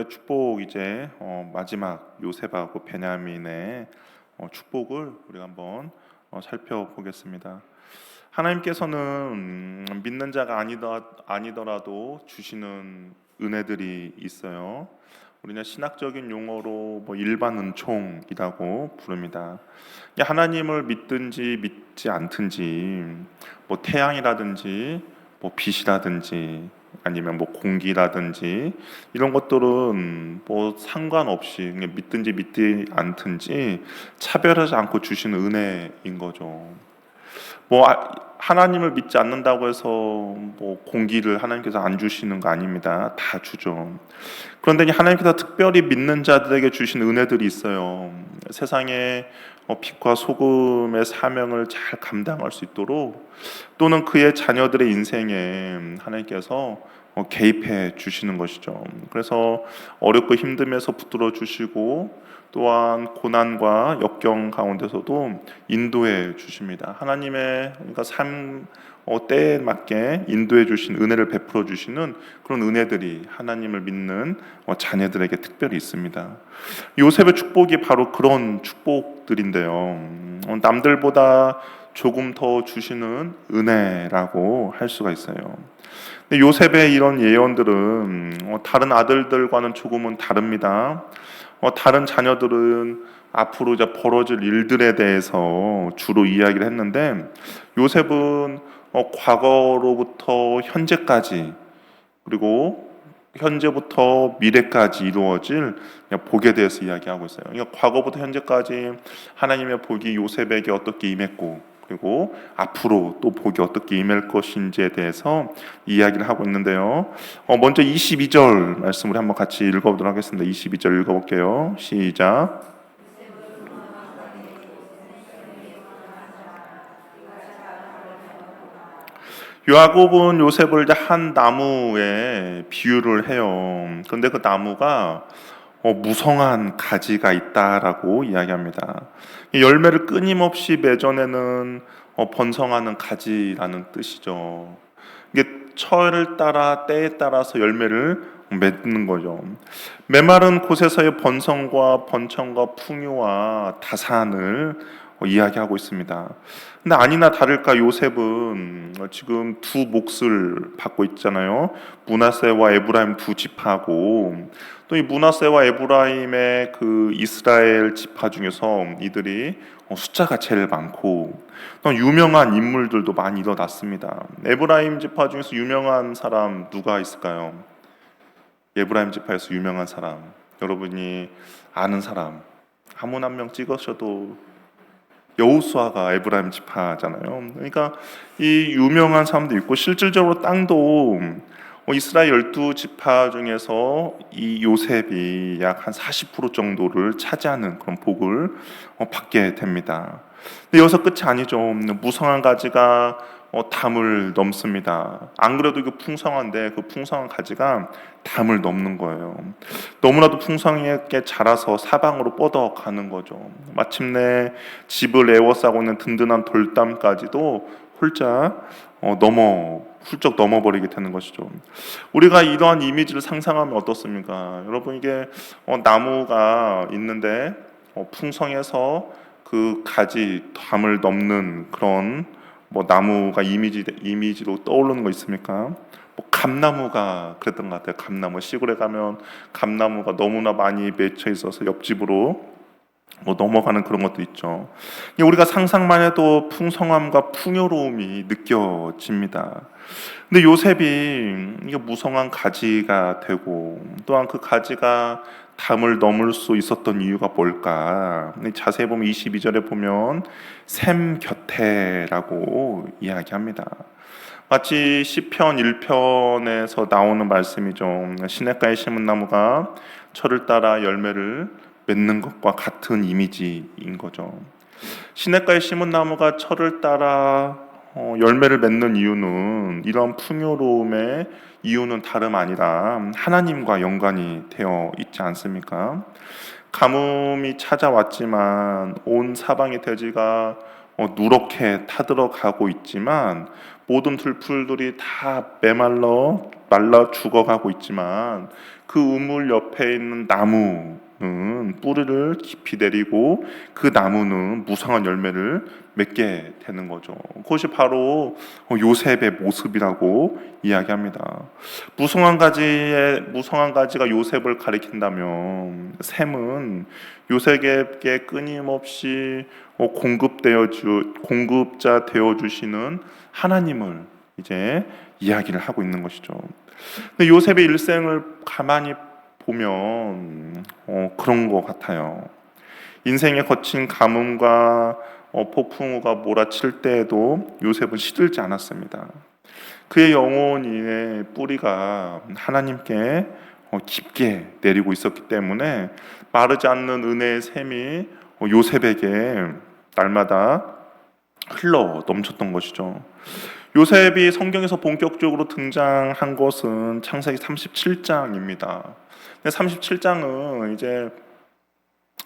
축복 이제 마지막 요셉하고 베냐민의 축복을 우리가 한번 살펴보겠습니다. 하나님께서는 믿는 자가 아니더라도 주시는 은혜들이 있어요. 우리는 신학적인 용어로 일반 은총이라고 부릅니다. 하나님을 믿든지 믿지 않든지 태양이라든지 빛이라든지 아니면 공기라든지 이런 것들은 상관없이 그냥 믿든지 믿지 않든지 차별하지 않고 주시는 은혜인 거죠. 하나님을 믿지 않는다고 해서 공기를 하나님께서 안 주시는 거 아닙니다. 다 주죠. 그런데 하나님께서 특별히 믿는 자들에게 주신 은혜들이 있어요. 세상에 빛과 소금의 사명을 잘 감당할 수 있도록, 또는 그의 자녀들의 인생에 하나님께서 개입해 주시는 것이죠. 그래서 어렵고 힘듦에서 붙들어 주시고, 또한 고난과 역경 가운데서도 인도해 주십니다. 하나님의 삶 때에 맞게 인도해 주신 은혜를 베풀어 주시는 그런 은혜들이 하나님을 믿는 자녀들에게 특별히 있습니다. 요셉의 축복이 바로 그런 축복들인데요. 남들보다 조금 더 주시는 은혜라고 할 수가 있어요. 근데 요셉의 이런 예언들은 다른 아들들과는 조금은 다릅니다. 다른 자녀들은 앞으로 이제 벌어질 일들에 대해서 주로 이야기를 했는데, 요셉은 과거로부터 현재까지, 그리고 현재부터 미래까지 이루어질 복에 대해서 이야기하고 있어요. 그러니까 과거부터 현재까지 하나님의 복이 요셉에게 어떻게 임했고, 그리고 앞으로 또 복이 어떻게 임할 것인지에 대해서 이야기를 하고 있는데요. 먼저 22절 말씀을 한번 같이 읽어보도록 하겠습니다. 22절 읽어볼게요. 시작. 야곱은 요셉을 한 나무에 비유를 해요. 그런데 그 나무가 무성한 가지가 있다라고 이야기합니다. 열매를 끊임없이 맺어내는 번성하는 가지라는 뜻이죠. 이게 철을 따라 때에 따라서 열매를 맺는 거죠. 메마른 곳에서의 번성과 번창과 풍요와 다산을 이야기하고 있습니다. 근데 아니나 다를까 요셉은 지금 두 몫을 받고 있잖아요. 므낫세와 에브라임 두 지파고, 또 이 므낫세와 에브라임의 그 이스라엘 지파 중에서 이들이 숫자가 제일 많고 또 유명한 인물들도 많이 일어났습니다. 에브라임 지파 중에서 유명한 사람 누가 있을까요? 에브라임 지파에서 유명한 사람, 여러분이 아는 사람 한 분 한 명 찍으셔도 여호수아가 에브라임 지파잖아요. 그러니까 이 유명한 사람도 있고, 실질적으로 땅도 이스라엘 12지파 중에서 이 요셉이 약 한 40% 정도를 차지하는 그런 복을 받게 됩니다. 근데 여기서 끝이 아니죠. 무성한 가지가 담을 넘습니다. 안 그래도 이거 풍성한데 그 풍성한 가지가 담을 넘는 거예요. 너무나도 풍성하게 자라서 사방으로 뻗어가는 거죠. 마침내 집을 에워싸고 있는 든든한 돌담까지도 훌쩍 넘어버리게 되는 것이죠. 우리가 이러한 이미지를 상상하면 어떻습니까? 여러분, 이게 나무가 있는데 풍성해서 그 가지 담을 넘는 그런 나무가 이미지로 떠오르는 거 있습니까? 감나무가 그랬던 것 같아요. 감나무, 시골에 가면 감나무가 너무나 많이 맺혀 있어서 옆집으로 넘어가는 그런 것도 있죠. 우리가 상상만 해도 풍성함과 풍요로움이 느껴집니다. 근데 요셉이 이게 무성한 가지가 되고, 또한 그 가지가 담을 넘을 수 있었던 이유가 뭘까? 자세히 보면 22절에 보면 샘 곁에라고 이야기합니다. 마치 시편 1편에서 나오는 말씀이죠. 시냇가에 심은 나무가 철을 따라 열매를 맺는 것과 같은 이미지인 거죠. 시냇가에 심은 나무가 철을 따라 열매를 맺는 이유는, 이런 풍요로움의 이유는 다름 아니라 하나님과 연관이 되어 있지 않습니까? 가뭄이 찾아왔지만 온 사방의 대지가 누렇게 타들어가고 있지만 모든 들풀들이 다 메말라 말라 죽어가고 있지만 그 우물 옆에 있는 나무는 뿌리를 깊이 내리고 그 나무는 무성한 열매를 맺게 되는 거죠. 그것이 바로 요셉의 모습이라고 이야기합니다. 무성한 가지가 요셉을 가리킨다면 샘은 요셉에게 끊임없이 공급자 되어 주시는 하나님을 이제 이야기를 하고 있는 것이죠. 근데 요셉의 일생을 가만히 보면 그런 것 같아요. 인생의 거친 가뭄과 폭풍우가 몰아칠 때에도 요셉은 시들지 않았습니다. 그의 영혼의 뿌리가 하나님께 깊게 내리고 있었기 때문에 마르지 않는 은혜의 샘이 요셉에게 날마다 흘러 넘쳤던 것이죠. 요셉이 성경에서 본격적으로 등장한 것은 창세기 37장입니다. 37장은 이제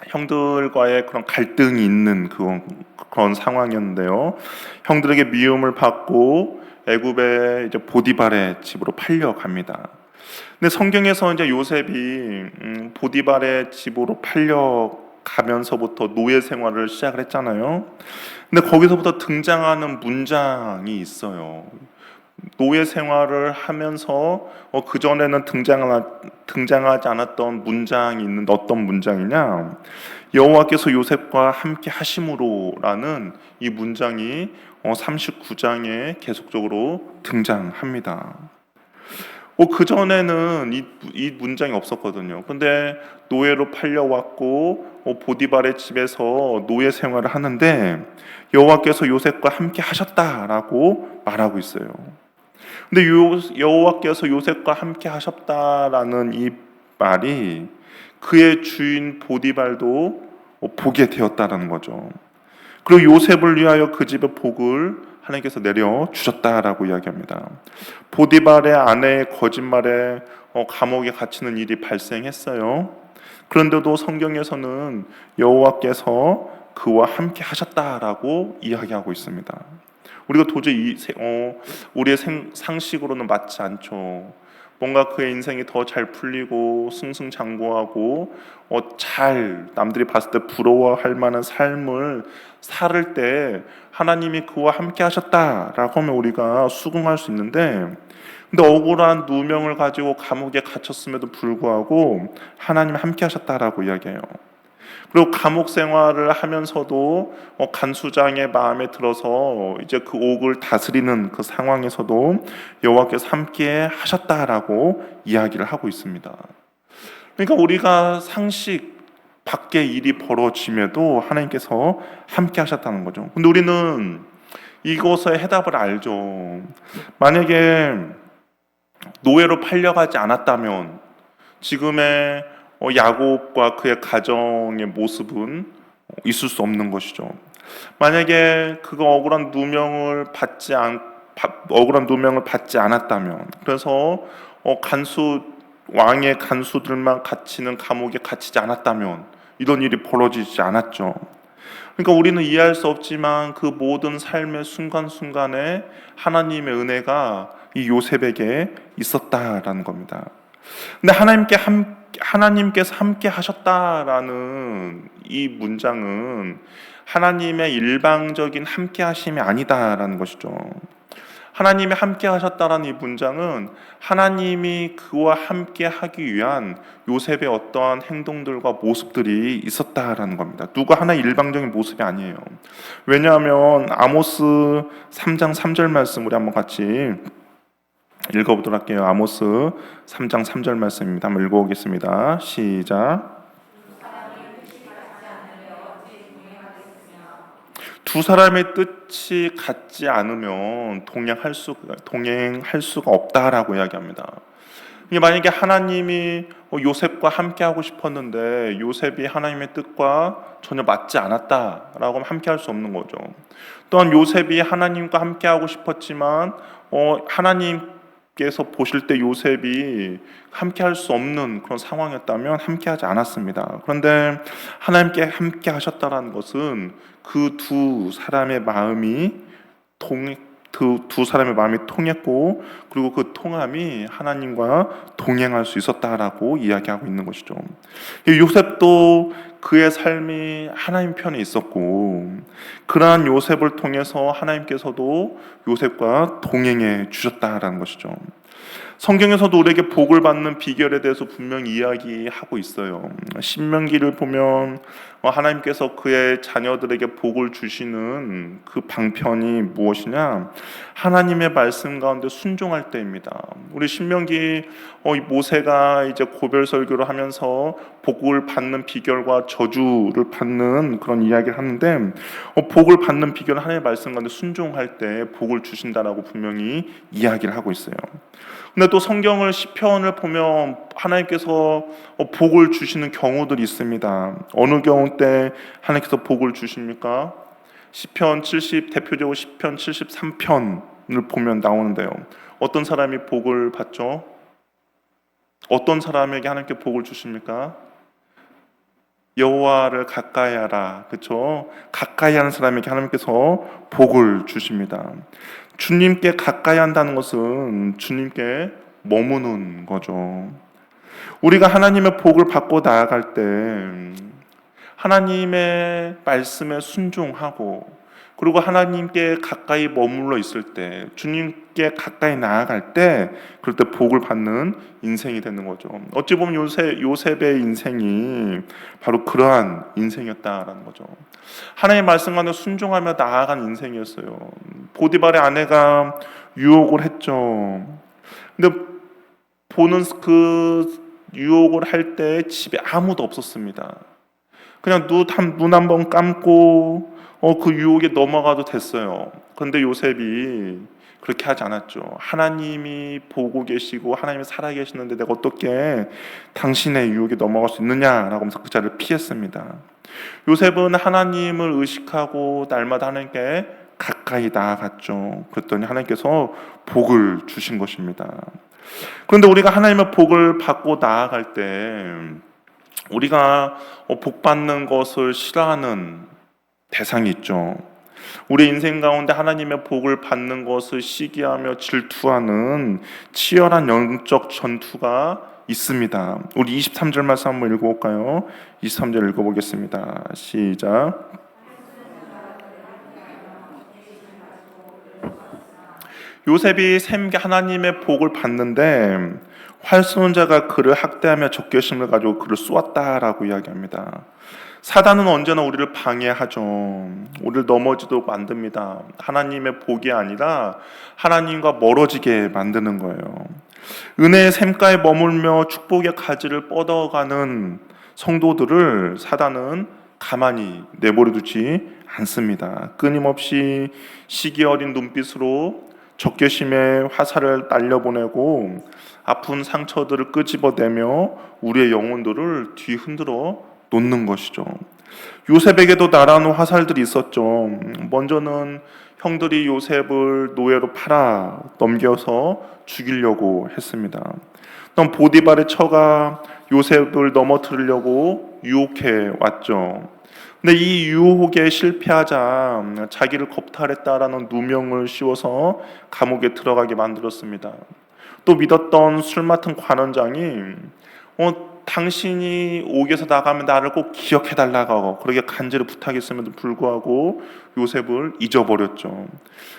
형들과의 그런 갈등이 있는 그런 상황이었는데요. 형들에게 미움을 받고 애굽의 이제 보디발의 집으로 팔려갑니다. 근데 성경에서 이제 요셉이 보디발의 집으로 팔려가면서부터 노예 생활을 시작을 했잖아요. 근데 거기서부터 등장하는 문장이 있어요. 노예 생활을 하면서 그 전에는 등장하지 않았던 문장이 있는데 어떤 문장이냐? 여호와께서 요셉과 함께 하심으로라는 이 문장이 39장에 계속적으로 등장합니다. 그 전에는 이 문장이 없었거든요. 근데 노예로 팔려왔고 보디발의 집에서 노예 생활을 하는데 여호와께서 요셉과 함께 하셨다라고 말하고 있어요. 근데 여호와께서 요셉과 함께 하셨다라는 이 말이 그의 주인 보디발도 보게 되었다라는 거죠. 그리고 요셉을 위하여 그 집의 복을 하나님께서 내려 주셨다라고 이야기합니다. 보디발의 아내의 거짓말에 감옥에 갇히는 일이 발생했어요. 그런데도 성경에서는 여호와께서 그와 함께 하셨다라고 이야기하고 있습니다. 우리가 도저히 우리의 상식으로는 맞지 않죠. 뭔가 그의 인생이 더 잘 풀리고 승승장구하고 잘 남들이 봤을 때 부러워할 만한 삶을 살을 때 하나님이 그와 함께 하셨다라고 하면 우리가 수긍할 수 있는데, 근데 억울한 누명을 가지고 감옥에 갇혔음에도 불구하고 하나님 함께 하셨다라고 이야기해요. 그리고 감옥 생활을 하면서도 간수장의 마음에 들어서 이제 그 옥을 다스리는 그 상황에서도 여호와께서 함께 하셨다라고 이야기를 하고 있습니다. 그러니까 우리가 상식 밖의 일이 벌어짐에도 하나님께서 함께 하셨다는 거죠. 근데 우리는 이것의 해답을 알죠. 만약에 노예로 팔려가지 않았다면 지금의 야곱과 그의 가정의 모습은 있을 수 없는 것이죠. 만약에 그가 억울한 누명을 받지 않았다면, 그래서 왕의 간수들만 갇히는 감옥에 갇히지 않았다면 이런 일이 벌어지지 않았죠. 그러니까 우리는 이해할 수 없지만 그 모든 삶의 순간순간에 하나님의 은혜가 이 요셉에게 있었다라는 겁니다. 근데 하나님께서 함께 하셨다라는 이 문장은 하나님의 일방적인 함께 하심이 아니다라는 것이죠. 하나님이 함께 하셨다라는 이 문장은 하나님이 그와 함께 하기 위한 요셉의 어떠한 행동들과 모습들이 있었다라는 겁니다. 누구 하나의 일방적인 모습이 아니에요. 왜냐하면 아모스 3장 3절 말씀 우리 한번 같이 읽어보도록 할게요. 아모스 3장 3절 말씀입니다. 한번 읽어보겠습니다. 시작. 두 사람의 뜻이 같지 않으면 동행할 수가 없다라고 이야기합니다. 만약에 하나님이 요셉과 함께 하고 싶었는데 요셉이 하나님의 뜻과 전혀 맞지 않았다라고 하면 함께 할 수 없는 거죠. 또한 요셉이 하나님과 함께 하고 싶었지만 하나님께서 보실 때 요셉이 함께 할 수 없는 그런 상황이었다면 함께 하지 않았습니다. 그런데 하나님께 함께 하셨다는 것은 그 두 사람의 마음이 두 사람의 마음이 통했고 그리고 그 통함이 하나님과 동행할 수 있었다라고 이야기하고 있는 것이죠. 요셉도 그의 삶이 하나님 편에 있었고 그러한 요셉을 통해서 하나님께서도 요셉과 동행해 주셨다라는 것이죠. 성경에서도 우리에게 복을 받는 비결에 대해서 분명히 이야기하고 있어요. 신명기를 보면 하나님께서 그의 자녀들에게 복을 주시는 그 방편이 무엇이냐? 하나님의 말씀 가운데 순종할 때입니다. 우리 신명기 모세가 이제 고별 설교를 하면서 복을 받는 비결과 저주를 받는 그런 이야기를 하는데 복을 받는 비결은 하나님의 말씀 가운데 순종할 때 복을 주신다라고 분명히 이야기를 하고 있어요. 근데 또 성경을 시편을 보면 하나님께서 복을 주시는 경우들이 있습니다. 어느 경우 때 하나님께서 복을 주십니까? 시편 70 대표적으로 시편 73편을 보면 나오는데요. 어떤 사람이 복을 받죠? 어떤 사람에게 하나님께 복을 주십니까? 여호와를 가까이 하라. 그렇죠? 가까이 하는 사람에게 하나님께서 복을 주십니다. 주님께 가까이 한다는 것은 주님께 머무는 거죠. 우리가 하나님의 복을 받고 나아갈 때 하나님의 말씀에 순종하고 그리고 하나님께 가까이 머물러 있을 때 주님께 가까이 나아갈 때 그럴 때 복을 받는 인생이 되는 거죠. 어찌 보면 요셉의 인생이 바로 그러한 인생이었다라는 거죠. 하나님의 말씀 가운데 순종하며 나아간 인생이었어요. 보디발의 아내가 유혹을 했죠. 근데 보는 그 유혹을 할 때 집에 아무도 없었습니다. 그냥 눈 한 번 감고 그 유혹에 넘어가도 됐어요. 그런데 요셉이 그렇게 하지 않았죠. 하나님이 보고 계시고 하나님이 살아계시는데 내가 어떻게 당신의 유혹에 넘어갈 수 있느냐라고 하면서 그 자리를 피했습니다. 요셉은 하나님을 의식하고 날마다 하나님께 가까이 나아갔죠. 그랬더니 하나님께서 복을 주신 것입니다. 그런데 우리가 하나님의 복을 받고 나아갈 때 우리가 복 받는 것을 싫어하는 대상이 있죠. 우리 인생 가운데 하나님의 복을 받는 것을 시기하며 질투하는 치열한 영적 전투가 있습니다. 우리 23절 말씀 한번 읽어볼까요? 23절 읽어보겠습니다. 시작. 요셉이 샘게 하나님의 복을 받는데 활 쏘는 자가 그를 학대하며 적개심을 가지고 그를 쏘았다라고 이야기합니다. 사단은 언제나 우리를 방해하죠. 우리를 넘어지도록 만듭니다. 하나님의 복이 아니라 하나님과 멀어지게 만드는 거예요. 은혜의 샘가에 머물며 축복의 가지를 뻗어가는 성도들을 사단은 가만히 내버려두지 않습니다. 끊임없이 시기 어린 눈빛으로 적개심의 화살을 날려보내고 아픈 상처들을 끄집어내며 우리의 영혼들을 뒤흔들어 놓는 것이죠. 요셉에게도 나라는 화살들이 있었죠. 먼저는 형들이 요셉을 노예로 팔아 넘겨서 죽이려고 했습니다. 또 보디발의 처가 요셉을 넘어뜨리려고 유혹해 왔죠. 근데 이 유혹에 실패하자 자기를 겁탈했다라는 누명을 씌워서 감옥에 들어가게 만들었습니다. 또 믿었던 술 맡은 관원장이 당신이 옥에서 나가면 나를 꼭 기억해달라고 그렇게 간절히 부탁했음에도 불구하고 요셉을 잊어버렸죠.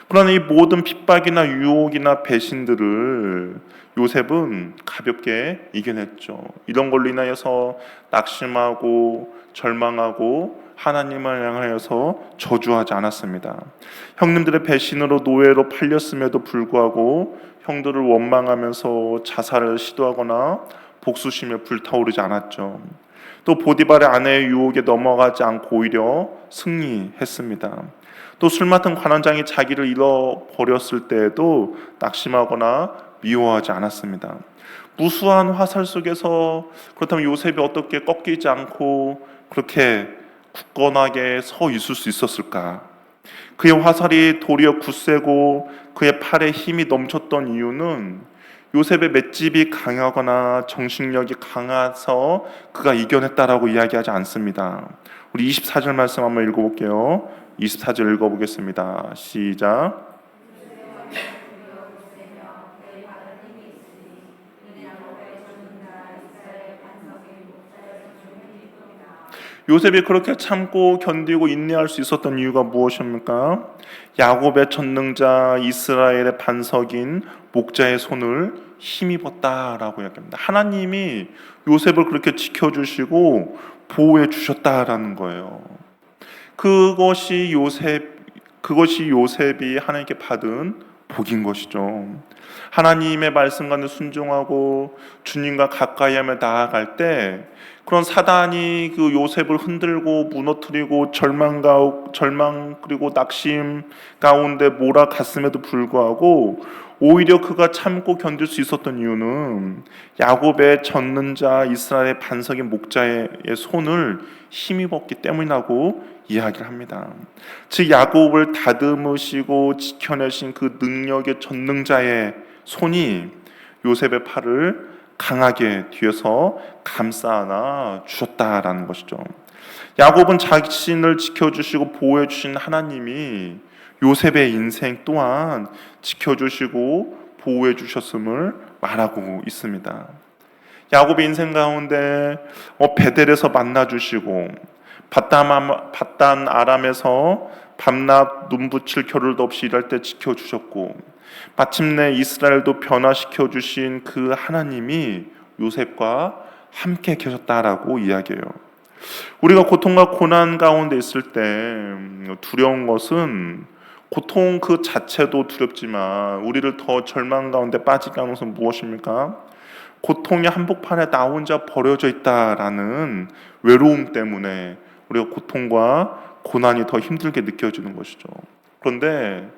그러나 이 모든 핍박이나 유혹이나 배신들을 요셉은 가볍게 이겨냈죠. 이런 걸로 인하여서 낙심하고 절망하고 하나님을 향하여서 저주하지 않았습니다. 형님들의 배신으로 노예로 팔렸음에도 불구하고 형들을 원망하면서 자살을 시도하거나 복수심에 불타오르지 않았죠. 또 보디발의 아내의 유혹에 넘어가지 않고 오히려 승리했습니다. 또 술 맡은 관원장이 자기를 잃어버렸을 때에도 낙심하거나 미워하지 않았습니다. 무수한 화살 속에서 그렇다면 요셉이 어떻게 꺾이지 않고 그렇게 굳건하게 서 있을 수 있었을까? 그의 화살이 도리어 굳세고 그의 팔에 힘이 넘쳤던 이유는 요셉의 맷집이 강하거나 정신력이 강해서 그가 이겨냈다라고 이야기하지 않습니다. 우리 24절 말씀 한번 읽어볼게요. 24절 읽어보겠습니다. 시작. 요셉이 그렇게 참고 견디고 인내할 수 있었던 이유가 무엇입니까? 야곱의 전능자 이스라엘의 반석인 목자의 손을 힘입었다라고 이야기합니다. 하나님이 요셉을 그렇게 지켜주시고 보호해 주셨다라는 거예요. 그것이 요셉이 하나님께 받은 복인 것이죠. 하나님의 말씀 가운데 순종하고 주님과 가까이 하며 나아갈 때 그런 사단이 그 요셉을 흔들고 무너뜨리고 절망 그리고 낙심 가운데 몰아갔음에도 불구하고 오히려 그가 참고 견딜 수 있었던 이유는 야곱의 젖는 자 이스라엘의 반석인 목자의 손을 힘입었기 때문이라고 이야기를 합니다. 즉 야곱을 다듬으시고 지켜내신 그 능력의 전능자의 손이 요셉의 팔을 강하게 뒤에서 감싸 안아 주셨다라는 것이죠. 야곱은 자신을 지켜주시고 보호해 주신 하나님이 요셉의 인생 또한 지켜주시고 보호해 주셨음을 말하고 있습니다. 야곱의 인생 가운데 베델에서 만나 주시고 바단 아람에서 밤낮 눈붙일 겨를도 없이 일할 때 지켜주셨고 마침내 이스라엘도 변화시켜 주신 그 하나님이 요셉과 함께 계셨다라고 이야기해요. 우리가 고통과 고난 가운데 있을 때 두려운 것은 고통 그 자체도 두렵지만 우리를 더 절망 가운데 빠지게 하는 것은 무엇입니까? 고통의 한복판에 나 혼자 버려져 있다라는 외로움 때문에 우리가 고통과 고난이 더 힘들게 느껴지는 것이죠. 그런데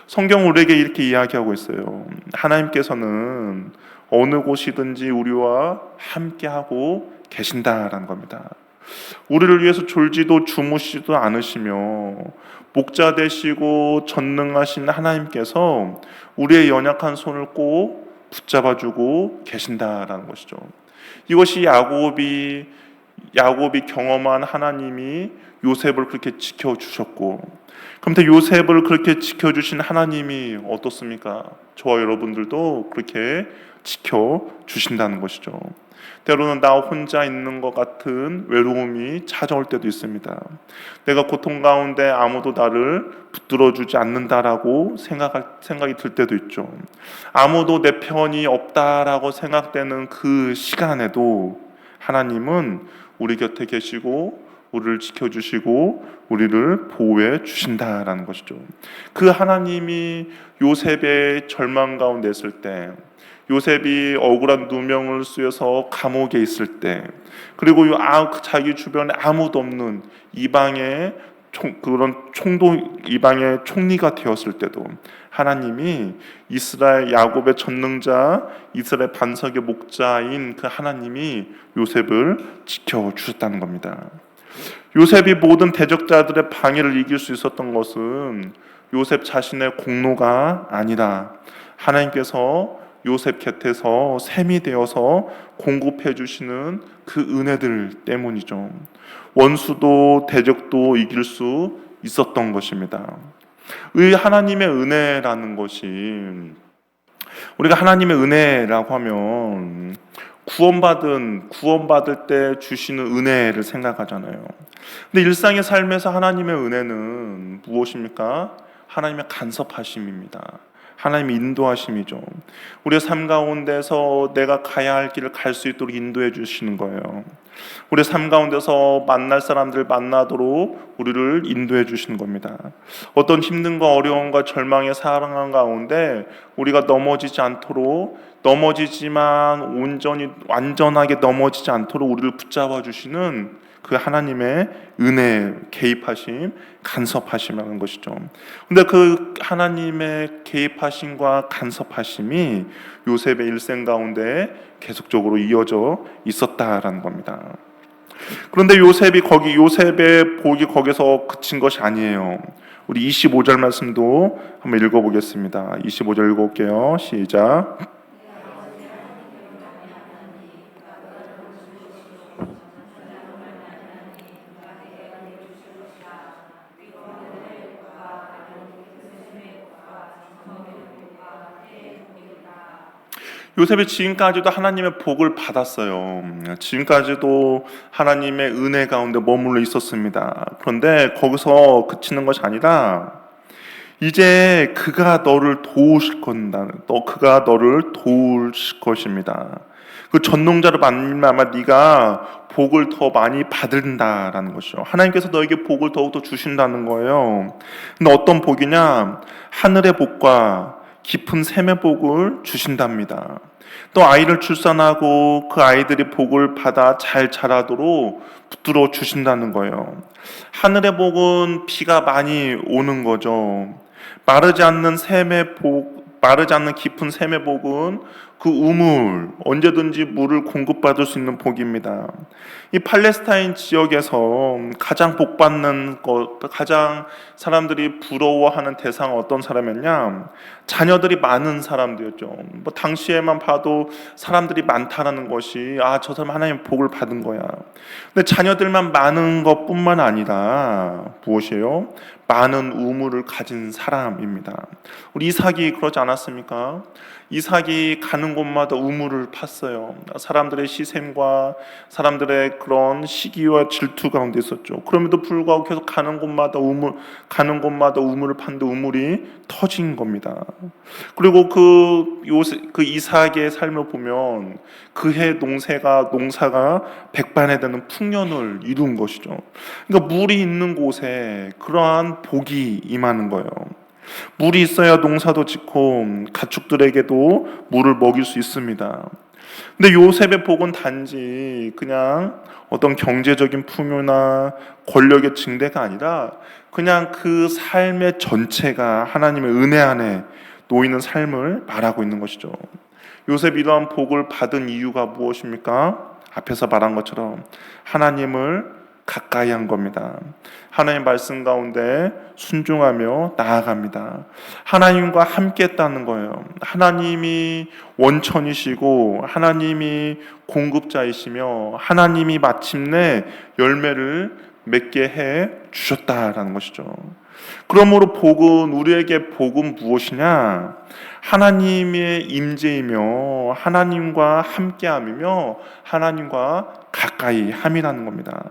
성경 우리에게 이렇게 이야기하고 있어요. 하나님께서는 어느 곳이든지 우리와 함께하고 계신다라는 겁니다. 우리를 위해서 졸지도 주무시지도 않으시며 목자 되시고 전능하신 하나님께서 우리의 연약한 손을 꼭 붙잡아주고 계신다라는 것이죠. 이것이 야곱이 경험한 하나님이 요셉을 그렇게 지켜주셨고, 그런데 요셉을 그렇게 지켜주신 하나님이 어떻습니까? 저와 여러분들도 그렇게 지켜주신다는 것이죠. 때로는 나 혼자 있는 것 같은 외로움이 찾아올 때도 있습니다. 내가 고통 가운데 아무도 나를 붙들어주지 않는다라고 생각이 들 때도 있죠. 아무도 내 편이 없다라고 생각되는 그 시간에도 하나님은 우리 곁에 계시고 우리를 지켜주시고 우리를 보호해 주신다라는 것이죠. 그 하나님이 요셉의 절망 가운데 있을 때, 요셉이 억울한 누명을 쓰여서 감옥에 있을 때, 그리고 자기 주변에 아무도 없는 이방의 총리가 되었을 때도 하나님이 이스라엘 야곱의 전능자 이스라엘 반석의 목자인 그 하나님이 요셉을 지켜주셨다는 겁니다. 요셉이 모든 대적자들의 방해를 이길 수 있었던 것은 요셉 자신의 공로가 아니라 하나님께서 요셉 곁에서 샘이 되어서 공급해 주시는 그 은혜들 때문이죠. 원수도 대적도 이길 수 있었던 것입니다. 이 하나님의 은혜라는 것이, 우리가 하나님의 은혜라고 하면 구원받을 때 주시는 은혜를 생각하잖아요. 근데 일상의 삶에서 하나님의 은혜는 무엇입니까? 하나님의 간섭하심입니다. 하나님의 인도하심이죠. 우리의 삶 가운데서 내가 가야 할 길을 갈 수 있도록 인도해 주시는 거예요. 우리의 삶 가운데서 만날 사람들 만나도록 우리를 인도해 주시는 겁니다. 어떤 힘든과 어려움과 절망의 상황 가운데 우리가 넘어지지만 완전하게 넘어지지 않도록 우리를 붙잡아 주시는 그 하나님의 은혜, 개입하심, 간섭하심이라는 것이죠. 근데 그 하나님의 개입하심과 간섭하심이 요셉의 일생 가운데 계속적으로 이어져 있었다라는 겁니다. 그런데 요셉의 복이 거기서 그친 것이 아니에요. 우리 25절 말씀도 한번 읽어보겠습니다. 25절 읽어볼게요. 시작. 요셉이 지금까지도 하나님의 복을 받았어요. 지금까지도 하나님의 은혜 가운데 머물러 있었습니다. 그런데 거기서 그치는 것이 아니라 이제 그가 너를 도우실 건다. 그가 너를 도우실 것입니다. 그 전농자로 말미암아 네가 복을 더 많이 받는다라는 것이죠. 하나님께서 너에게 복을 더욱더 주신다는 거예요. 근데 어떤 복이냐? 하늘의 복과 깊은 샘의 복을 주신답니다. 또 아이를 출산하고 그 아이들이 복을 받아 잘 자라도록 붙들어 주신다는 거예요. 하늘의 복은 비가 많이 오는 거죠. 마르지 않는 샘의 복, 마르지 않는 깊은 샘의 복은 그 우물, 언제든지 물을 공급받을 수 있는 복입니다. 이 팔레스타인 지역에서 가장 복받는 것, 가장 사람들이 부러워하는 대상은 어떤 사람이었냐? 자녀들이 많은 사람들이었죠. 뭐 당시에만 봐도 사람들이 많다라는 것이 저 사람 하나님의 복을 받은 거야. 근데 자녀들만 많은 것뿐만 아니라 무엇이에요? 많은 우물을 가진 사람입니다. 우리 이삭이 그러지 않았습니까? 이삭이 가는 곳마다 우물을 팠어요. 사람들의 시샘과 사람들의 그런 시기와 질투 가운데 있었죠. 그럼에도 불구하고 계속 가는 곳마다 우물을 팠는데 우물이 터진 겁니다. 그리고 그 이삭의 삶을 보면 그해 농사가 백반에 되는 풍년을 이룬 것이죠. 그러니까 물이 있는 곳에 그러한 복이 임하는 거예요. 물이 있어야 농사도 짓고 가축들에게도 물을 먹일 수 있습니다. 근데 요셉의 복은 단지 그냥 어떤 경제적인 풍요나 권력의 증대가 아니라 그냥 그 삶의 전체가 하나님의 은혜 안에 놓이는 삶을 말하고 있는 것이죠. 요셉이 이러한 복을 받은 이유가 무엇입니까? 앞에서 말한 것처럼 하나님을 가까이 한 겁니다. 하나님 말씀 가운데 순종하며 나아갑니다. 하나님과 함께 했다는 거예요. 하나님이 원천이시고 하나님이 공급자이시며 하나님이 마침내 열매를 맺게 해 주셨다라는 것이죠. 그러므로 우리에게 복은 무엇이냐? 하나님의 임재이며 하나님과 함께함이며 하나님과 가까이 함이라는 겁니다.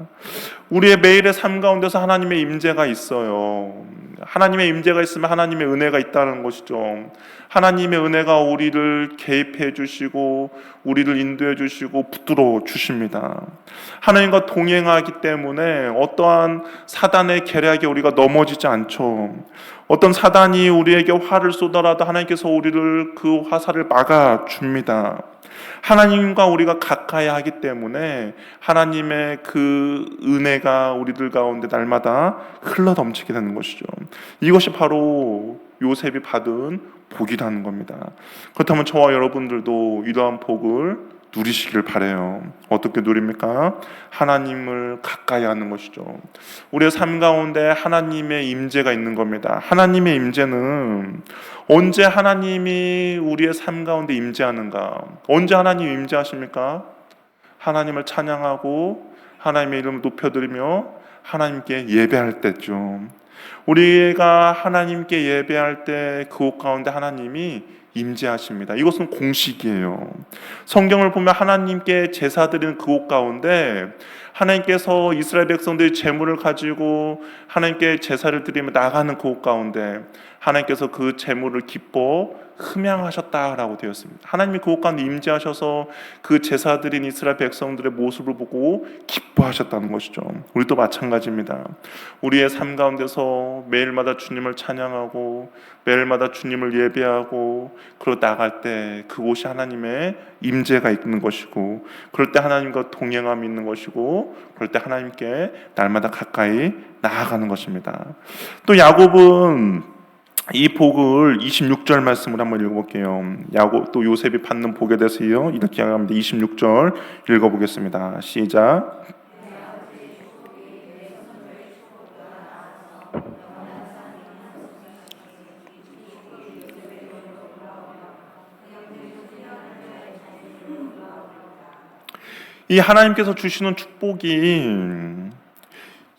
우리의 매일의 삶 가운데서 하나님의 임재가 있어요. 하나님의 임재가 있으면 하나님의 은혜가 있다는 것이죠. 하나님의 은혜가 우리를 개입해 주시고 우리를 인도해 주시고 붙들어 주십니다. 하나님과 동행하기 때문에 어떠한 사단의 계략에 우리가 넘어지지 않죠. 어떤 사단이 우리에게 화를 쏘더라도 하나님께서 우리를 그 화살을 막아 줍니다. 하나님과 우리가 가까이 하기 때문에 하나님의 그 은혜가 우리들 가운데 날마다 흘러 넘치게 되는 것이죠. 이것이 바로 요셉이 받은 복이라는 겁니다. 그렇다면 저와 여러분들도 이러한 복을 누리시길 바라요. 어떻게 누립니까? 하나님을 가까이 하는 것이죠. 우리의 삶 가운데 하나님의 임재가 있는 겁니다. 하나님의 임재는 언제 하나님이 우리의 삶 가운데 임재하는가? 언제 하나님 임재하십니까? 하나님을 찬양하고 하나님의 이름을 높여드리며 하나님께 예배할 때죠. 우리가 하나님께 예배할 때 그곳 가운데 하나님이 임재하십니다. 이것은 공식이에요. 성경을 보면 하나님께 제사 드리는 그곳 가운데 하나님께서 이스라엘 백성들이 제물을 가지고 하나님께 제사를 드리며 나가는 그곳 가운데 하나님께서 그 제물을 기뻐 흠양하셨다라고 되어 있습니다. 하나님이 그곳 가운데 임재하셔서 그 제사 드린 이스라엘 백성들의 모습을 보고 기뻐하셨다는 것이죠. 우리도 마찬가지입니다. 우리의 삶 가운데서 매일마다 주님을 찬양하고 매일마다 주님을 예배하고 그러고 나갈 때 그곳이 하나님의 임재가 있는 것이고 그럴 때 하나님과 동행함이 있는 것이고 그럴 때 하나님께 날마다 가까이 나아가는 것입니다. 또 야곱은 이 복을 26절 말씀을 한번 읽어볼게요. 또 요셉이 받는 복에 대해서요 이렇게 이야기합니다. 26절 읽어보겠습니다. 시작. 이 하나님께서 주시는 축복이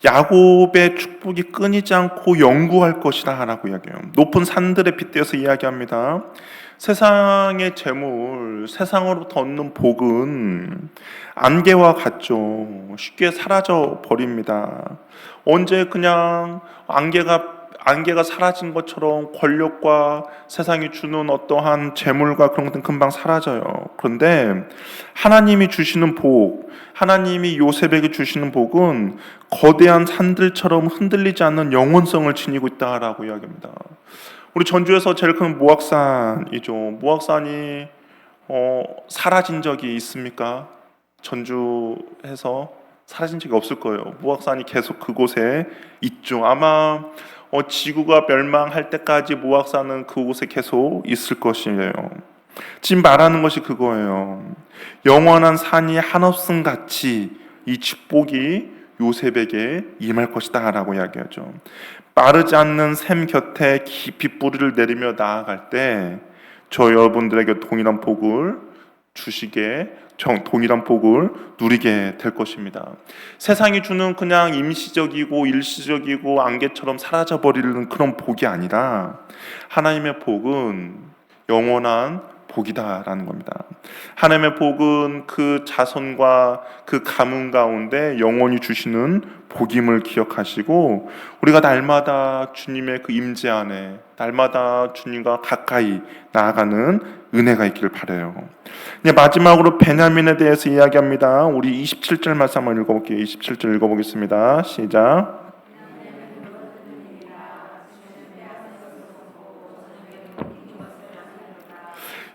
야곱의 축복이 끊이지 않고 영구할 것이다 라고 이야기해요. 높은 산들에 빗대어서 이야기합니다. 세상의 재물, 세상으로부터 얻는 복은 안개와 같죠. 쉽게 사라져 버립니다. 언제 그냥 안개가 사라진 것처럼 권력과 세상이 주는 어떠한 재물과 그런 것들은 금방 사라져요. 그런데 하나님이 주시는 복, 하나님이 요셉에게 주시는 복은 거대한 산들처럼 흔들리지 않는 영원성을 지니고 있다라고 이야기합니다. 우리 전주에서 제일 큰 모악산이죠. 모악산이 사라진 적이 있습니까? 전주에서 사라진 적이 없을 거예요. 모악산이 계속 그곳에 있죠. 아마 지구가 멸망할 때까지 모악산은 그곳에 계속 있을 것이에요. 지금 말하는 것이 그거예요. 영원한 산이 한없음 같이 이 축복이 요셉에게 임할 것이다 라고 이야기하죠. 마르지 않는 샘 곁에 깊이 뿌리를 내리며 나아갈 때 저 여러분들에게 동일한 복을 주시게 동일한 복을 누리게 될 것입니다. 세상이 주는 그냥 임시적이고 일시적이고 안개처럼 사라져버리는 그런 복이 아니라 하나님의 복은 영원한 복이다라는 겁니다. 하나님의 복은 그 자손과 그 가문 가운데 영원히 주시는 복임을 기억하시고 우리가 날마다 주님의 그 임재 안에 날마다 주님과 가까이 나아가는 은혜가 있기를 바라요. 이제 마지막으로 베냐민에 대해서 이야기합니다. 우리 27절 말씀 한번 읽어볼게요. 27절 읽어보겠습니다. 시작.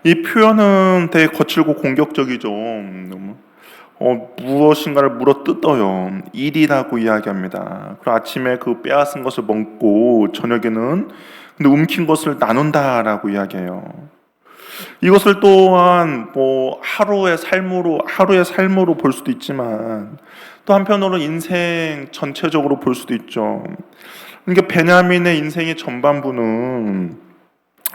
이 표현은 되게 거칠고 공격적이죠. 너무 무엇인가를 물어뜯어요. 일이라고 이야기합니다. 그리고 아침에 그 빼앗은 것을 먹고 저녁에는 근데 움킨 것을 나눈다라고 이야기해요. 이것을 또한 하루의 삶으로 볼 수도 있지만 또 한편으로 인생 전체적으로 볼 수도 있죠. 그러니까 베냐민의 인생의 전반부는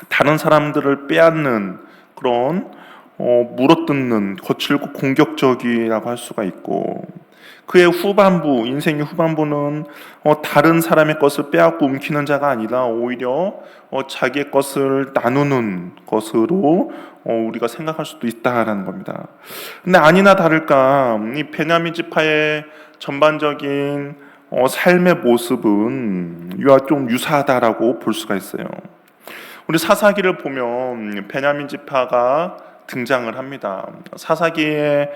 다른 사람들을 빼앗는 그런 물어뜯는 거칠고 공격적이라고 할 수가 있고 그의 인생의 후반부는 다른 사람의 것을 빼앗고 움키는 자가 아니라 오히려 자기의 것을 나누는 것으로 우리가 생각할 수도 있다라는 겁니다. 근데 아니나 다를까 이 베냐민 지파의 전반적인 삶의 모습은 이와 좀 유사하다라고 볼 수가 있어요. 우리 사사기를 보면 베냐민 지파가 등장을 합니다. 사사기에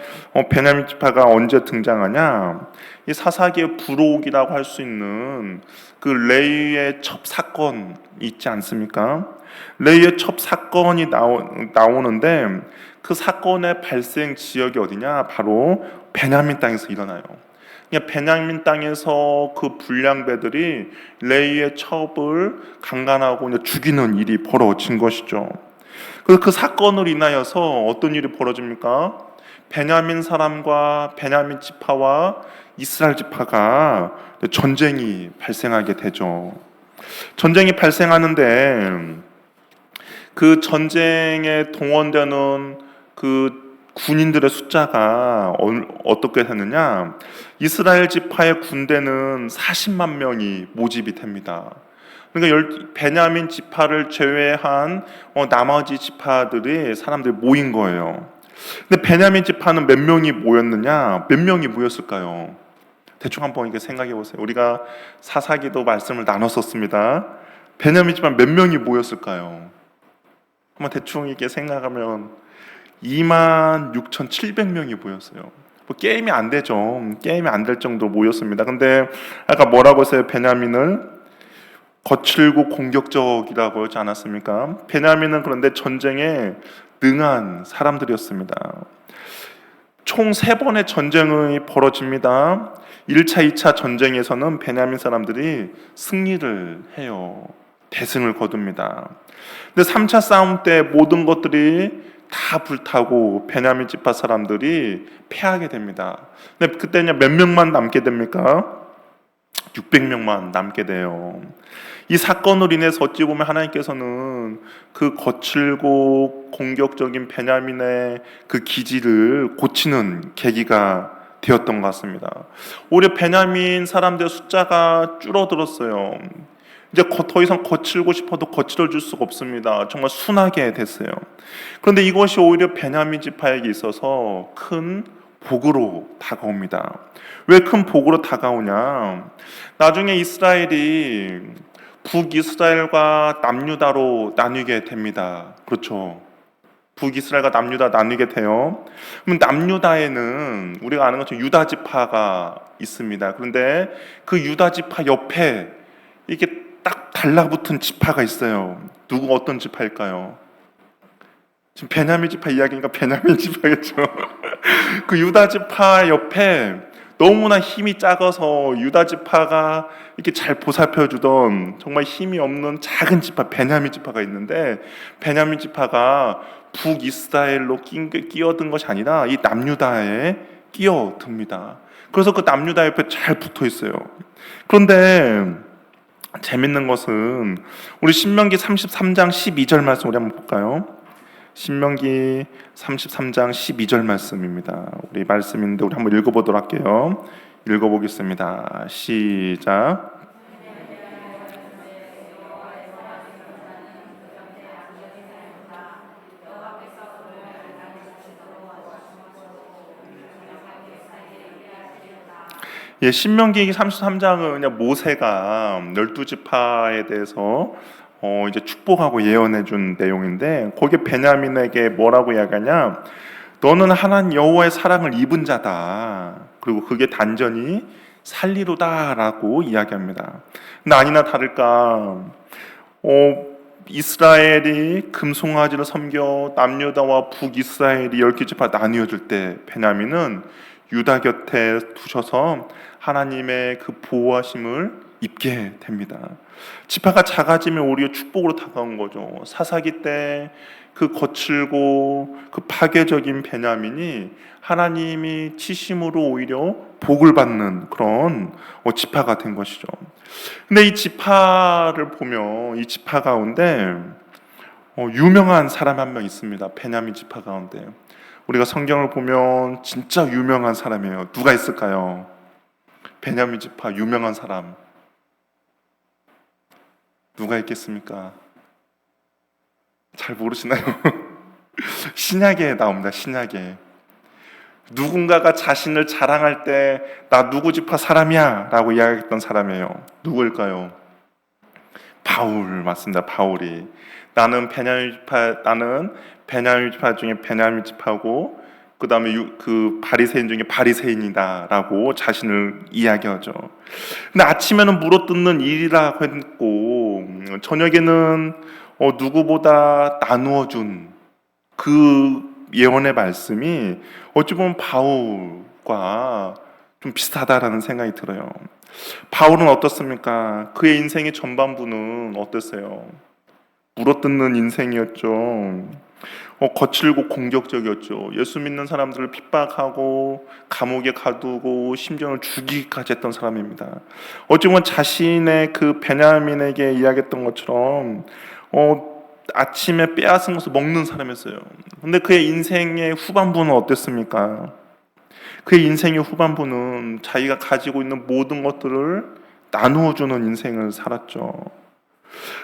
베냐민 지파가 언제 등장하냐? 이 사사기의 부록이라고 할 수 있는 그 레위의 첩 사건 있지 않습니까? 레위의 첩 사건이 나오는데 그 사건의 발생 지역이 어디냐? 바로 베냐민 땅에서 일어나요. 베냐민 땅에서 그 불량배들이 레위의 첩을 강간하고 죽이는 일이 벌어진 것이죠. 그래서 그 사건으로 인하여서 어떤 일이 벌어집니까? 베냐민 사람과 베냐민 지파와 이스라엘 지파가 전쟁이 발생하게 되죠. 전쟁이 발생하는데 그 전쟁에 동원되는 그 군인들의 숫자가 어떻게 되느냐? 이스라엘 지파의 군대는 40만 명이 모집이 됩니다. 그러니까 베냐민 지파를 제외한 나머지 지파들이 사람들이 모인 거예요. 근데 베냐민 지파는 몇 명이 모였느냐? 몇 명이 모였을까요? 대충 한번 이렇게 생각해 보세요. 우리가 사사기도 말씀을 나눴었습니다. 베냐민 지파 몇 명이 모였을까요? 한번 대충 이렇게 생각하면 26,700명이 모였어요. 게임이 안 되죠. 게임이 안 될 정도로 모였습니다. 근데 아까 뭐라고 했어요? 베냐민을 거칠고 공격적이라고 하지 않았습니까? 베냐민은 그런데 전쟁에 능한 사람들이었습니다. 총 3번의 전쟁이 벌어집니다. 1차, 2차 전쟁에서는 베냐민 사람들이 승리를 해요. 대승을 거둡니다. 근데 3차 싸움 때 모든 것들이 다 불타고 베냐민 지파 사람들이 패하게 됩니다. 근데 그때 몇 명만 남게 됩니까? 600명만 남게 돼요. 이 사건으로 인해서 어찌 보면 하나님께서는 그 거칠고 공격적인 베냐민의 그 기질을 고치는 계기가 되었던 것 같습니다. 오히려 베냐민 사람들의 숫자가 줄어들었어요. 이제 더 이상 거칠고 싶어도 거칠어질 수가 없습니다. 정말 순하게 됐어요. 그런데 이것이 오히려 베냐민 지파에게 있어서 큰 복으로 다가옵니다. 왜 큰 복으로 다가오냐? 나중에 이스라엘이 북이스라엘과 남유다로 나뉘게 됩니다. 그렇죠. 북이스라엘과 남유다 나뉘게 돼요. 그럼 남유다에는 우리가 아는 것처럼 유다 지파가 있습니다. 그런데 그 유다 지파 옆에 이게 딱 달라붙은 지파가 있어요. 누구 어떤 지파일까요? 지금 베냐민 지파 이야기니까 베냐민 지파겠죠. 그 유다 지파 옆에 너무나 힘이 작아서 유다 지파가 이렇게 잘 보살펴주던 정말 힘이 없는 작은 지파 베냐민 지파가 있는데, 베냐민 지파가 북이스라엘로 끼어든 것이 아니라 이 남유다에 끼어듭니다. 그래서 그 남유다 옆에 잘 붙어 있어요. 그런데 재밌는 것은 우리 신명기 33장 12절 말씀 우리 한번 볼까요? 신명기 33장 12절 말씀입니다. 우리 말씀인데 우리 한번 읽어보도록 할게요. 읽어보겠습니다. 시작. 예, 신명기 33장은 그냥 모세가 12지파에 대해서 이제 축복하고 예언해 준 내용인데, 거기에 베냐민에게 뭐라고 이야기하냐? 너는 하나님 여호와의 사랑을 입은 자다. 그리고 그게 단전이 살리로다라고 이야기합니다. 근데 아니나 다를까, 이스라엘이 금송아지를 섬겨 남유다와 북이스라엘이 10개 지파 나뉘어질 때 베냐민은 유다 곁에 두셔서 하나님의 그 보호하심을 입게 됩니다. 지파가 작아지면 오히려 축복으로 다가온 거죠. 사사기 때 그 거칠고 그 파괴적인 베냐민이 하나님이 치심으로 오히려 복을 받는 그런 지파가 된 것이죠. 근데 이 지파를 보면 이 지파 가운데 유명한 사람 한 명 있습니다. 베냐민 지파 가운데. 우리가 성경을 보면 진짜 유명한 사람이에요. 누가 있을까요? 베냐민 지파 유명한 사람 누가 있겠습니까? 잘 모르시나요? 신약에 나옵니다. 신약에 누군가가 자신을 자랑할 때 나 누구 지파 사람이야 라고 이야기했던 사람이에요. 누구일까요? 바울. 맞습니다. 바울이 나는 베냐민 지파 중에 베냐민 지파고 그 다음에 그 바리새인 중에 바리새인이다라고 자신을 이야기하죠. 근데 아침에는 물어뜯는 일이라고 했고 저녁에는 누구보다 나누어준 그 예언의 말씀이 어찌 보면 바울과 좀 비슷하다라는 생각이 들어요. 바울은 어떻습니까? 그의 인생의 전반부는 어땠어요? 물어뜯는 인생이었죠. 거칠고 공격적이었죠. 예수 믿는 사람들을 핍박하고 감옥에 가두고 심지어는 죽이기까지 했던 사람입니다. 어찌 보면 자신의 그 베냐민에게 이야기했던 것처럼 아침에 빼앗은 것을 먹는 사람이었어요. 근데 그의 인생의 후반부는 어땠습니까? 그의 인생의 후반부는 자기가 가지고 있는 모든 것들을 나누어주는 인생을 살았죠.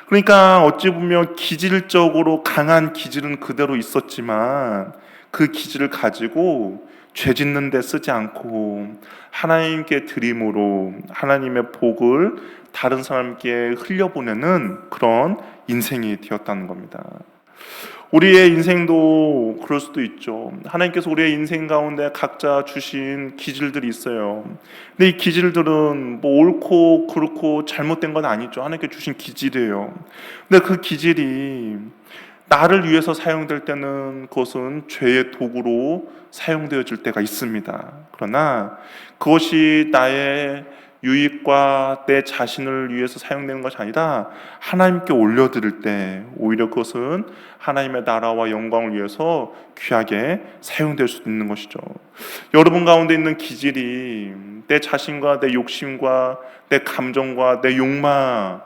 그러니까 어찌 보면 기질적으로 강한 기질은 그대로 있었지만 그 기질을 가지고 죄 짓는 데 쓰지 않고 하나님께 드림으로 하나님의 복을 다른 사람께 흘려보내는 그런 인생이 되었다는 겁니다. 우리의 인생도 그럴 수도 있죠. 하나님께서 우리의 인생 가운데 각자 주신 기질들이 있어요. 근데 이 기질들은 뭐 옳고 그렇고 잘못된 건 아니죠. 하나님께 주신 기질이에요. 근데 그 기질이 나를 위해서 사용될 때는 그것은 죄의 도구로 사용되어질 때가 있습니다. 그러나 그것이 나의 유익과 내 자신을 위해서 사용되는 것이 아니라 하나님께 올려드릴 때 오히려 그것은 하나님의 나라와 영광을 위해서 귀하게 사용될 수 있는 것이죠. 여러분 가운데 있는 기질이 내 자신과 내 욕심과 내 감정과 내 욕망을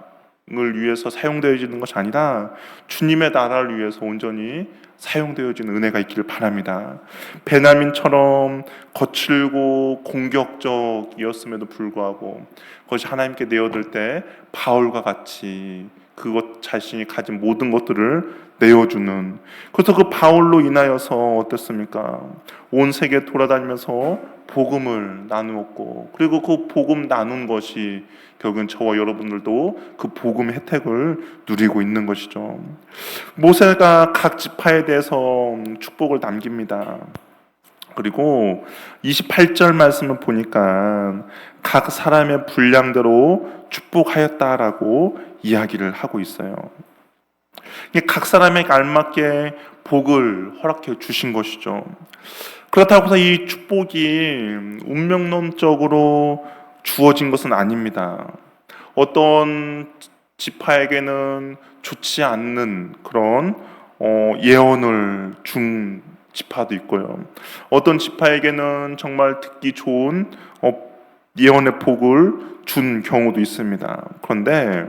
위해서 사용되어지는 것이 아니라 주님의 나라를 위해서 온전히 사용되어진 은혜가 있기를 바랍니다. 베냐민처럼 거칠고 공격적이었음에도 불구하고 그것이 하나님께 내어들 때 바울과 같이 그것 자신이 가진 모든 것들을 내어주는, 그래서 그 바울로 인하여서 어땠습니까? 온 세계 돌아다니면서 복음을 나누었고, 그리고 그 복음 나눈 것이 결국은 저와 여러분들도 그 복음의 혜택을 누리고 있는 것이죠. 모세가 각 지파에 대해서 축복을 남깁니다. 그리고 28절 말씀을 보니까 각 사람의 분량대로 축복하였다라고 이야기를 하고 있어요. 각 사람에게 알맞게 복을 허락해 주신 것이죠. 그렇다고 해서 이 축복이 운명론적으로 주어진 것은 아닙니다. 어떤 지파에게는 좋지 않는 그런 예언을 준 지파도 있고요. 어떤 지파에게는 정말 듣기 좋은 예언의 복을 준 경우도 있습니다. 그런데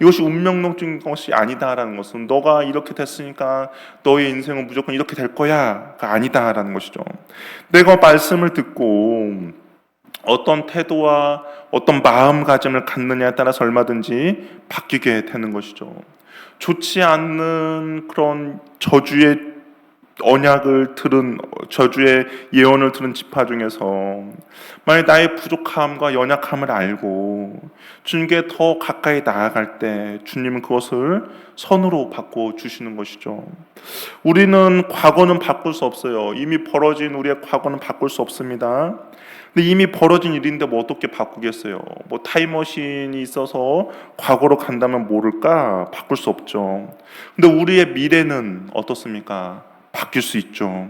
이것이 운명론적인 것이 아니다라는 것은 너가 이렇게 됐으니까 너의 인생은 무조건 이렇게 될 거야가 아니다라는 것이죠. 내가 말씀을 듣고 어떤 태도와 어떤 마음가짐을 갖느냐에 따라서 얼마든지 바뀌게 되는 것이죠. 좋지 않는 그런 저주의 예언을 들은 지파 중에서 만약 나의 부족함과 연약함을 알고 주님께 더 가까이 나아갈 때 주님은 그것을 선으로 바꿔 주시는 것이죠. 우리는 과거는 바꿀 수 없어요. 이미 벌어진 우리의 과거는 바꿀 수 없습니다. 근데 이미 벌어진 일인데 뭐 어떻게 바꾸겠어요? 뭐 타임머신이 있어서 과거로 간다면 모를까? 바꿀 수 없죠. 근데 우리의 미래는 어떻습니까? 바뀔 수 있죠.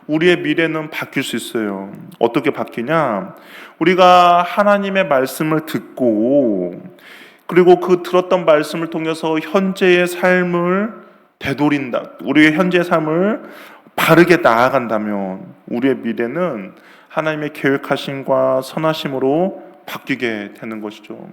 우리의 미래는 바뀔 수 있어요. 어떻게 바뀌냐? 우리가 하나님의 말씀을 듣고 그리고 그 들었던 말씀을 통해서 현재의 삶을 되돌린다. 우리의 현재의 삶을 바르게 나아간다면 우리의 미래는 하나님의 계획하심과 선하심으로 바뀌게 되는 것이죠.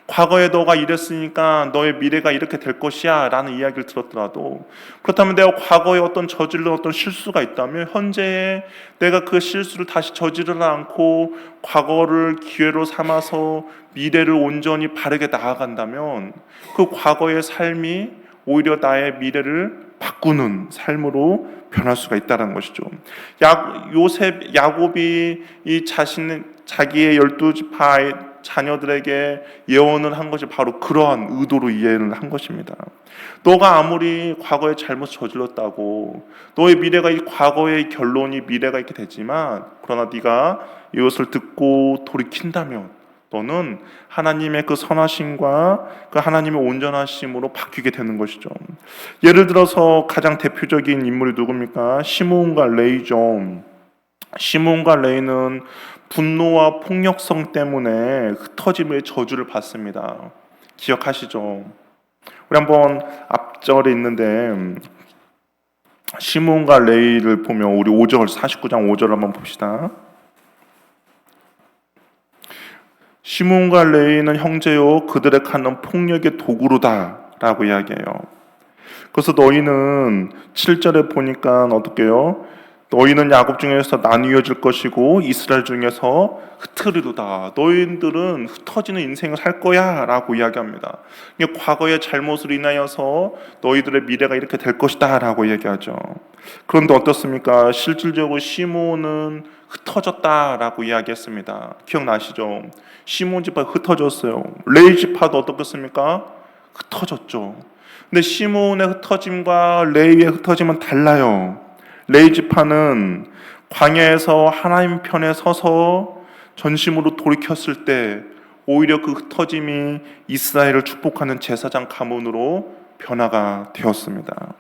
과거에 너가 이랬으니까 너의 미래가 이렇게 될 것이야 라는 이야기를 들었더라도, 그렇다면 내가 과거에 어떤 저질러 어떤 실수가 있다면 현재에 내가 그 실수를 다시 저지르지 않고 과거를 기회로 삼아서 미래를 온전히 바르게 나아간다면 그 과거의 삶이 오히려 나의 미래를 바꾸는 삶으로 변할 수가 있다는 것이죠. 야곱이 이 자기의 12지파의 자녀들에게 예언을 한 것이 바로 그러한 의도로 이해를 한 것입니다. 너가 아무리 과거에 잘못 저질렀다고 너의 미래가, 이 과거의 결론이 미래가 있게 되지만, 그러나 네가 이것을 듣고 돌이킨다면 너는 하나님의 그 선하심과 그 하나님의 온전하심으로 바뀌게 되는 것이죠. 예를 들어서 가장 대표적인 인물이 누굽니까? 시므온과 레이죠. 시므온과 레이는 분노와 폭력성 때문에 흩어짐의 저주를 받습니다. 기억하시죠? 우리 한번 앞절에 있는데 시므온과 레이를 보면 우리 5절 49장 5절 한번 봅시다. 시므온과 레이는 형제요 그들의 칼은 폭력의 도구로다 라고 이야기해요. 그래서 너희는 7절에 보니까 어떻게 해요? 너희는 야곱 중에서 나뉘어질 것이고 이스라엘 중에서 흩어지리로다. 너희들은 흩어지는 인생을 살 거야 라고 이야기합니다. 과거의 잘못으로 인하여서 너희들의 미래가 이렇게 될 것이다 라고 얘기하죠. 그런데 어떻습니까? 실질적으로 시므온은 흩어졌다라고 이야기했습니다. 기억나시죠? 시므온 지파 흩어졌어요. 레위 지파도 어떻겠습니까? 흩어졌죠. 근데 시므온의 흩어짐과 레위의 흩어짐은 달라요. 레위 지파는 광야에서 하나님 편에 서서 전심으로 돌이켰을 때 오히려 그 흩어짐이 이스라엘을 축복하는 제사장 가문으로 변화가 되었습니다.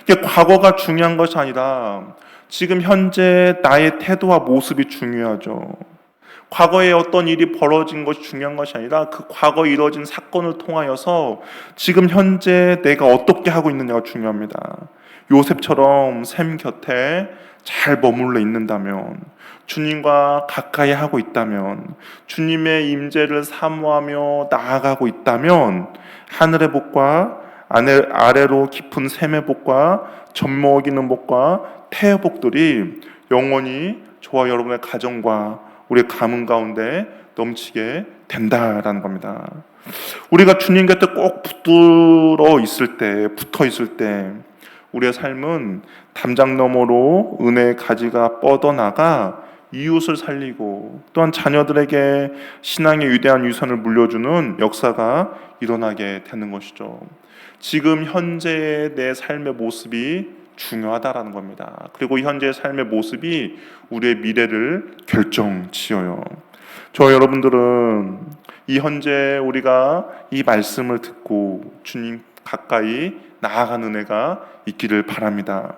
이게 과거가 중요한 것이 아니라 지금 현재 나의 태도와 모습이 중요하죠. 과거에 어떤 일이 벌어진 것이 중요한 것이 아니라 그 과거에 이루어진 사건을 통하여서 지금 현재 내가 어떻게 하고 있느냐가 중요합니다. 요셉처럼 샘 곁에 잘 머물러 있는다면, 주님과 가까이 하고 있다면, 주님의 임재를 사모하며 나아가고 있다면 하늘의 복과 아래로 깊은 샘의 복과 젖먹이는 복과 태의 복들이 영원히 저와 여러분의 가정과 우리의 가문 가운데 넘치게 된다라는 겁니다. 우리가 주님 곁에 꼭 붙어 있을 때 우리의 삶은 담장 너머로 은혜의 가지가 뻗어나가 이웃을 살리고 또한 자녀들에게 신앙의 위대한 유산을 물려주는 역사가 일어나게 되는 것이죠. 지금 현재의 내 삶의 모습이 중요하다라는 겁니다. 그리고 현재의 삶의 모습이 우리의 미래를 결정지어요. 저 여러분들은 이 현재 우리가 이 말씀을 듣고 주님 가까이 나아가는 은혜가 있기를 바랍니다.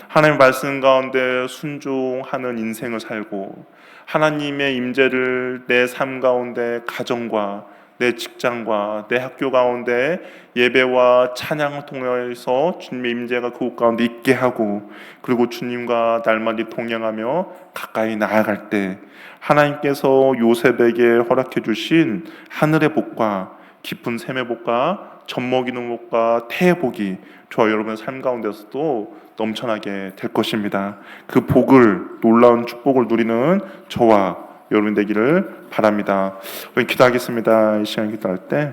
하나님의 말씀 가운데 순종하는 인생을 살고 하나님의 임재를 내 삶 가운데 가정과 내 직장과 내 학교 가운데 예배와 찬양을 통해서 주님의 임재가 그곳 가운데 있게 하고 그리고 주님과 날마다 동행하며 가까이 나아갈 때 하나님께서 요셉에게 허락해 주신 하늘의 복과 깊은 샘의 복과 젖먹이는 복과 태의 복이 저와 여러분의 삶 가운데서도 넘쳐나게 될 것입니다. 그 복을, 놀라운 축복을 누리는 저와 여러분 되기를 바랍니다. 기도하겠습니다. 이 시간 기도할 때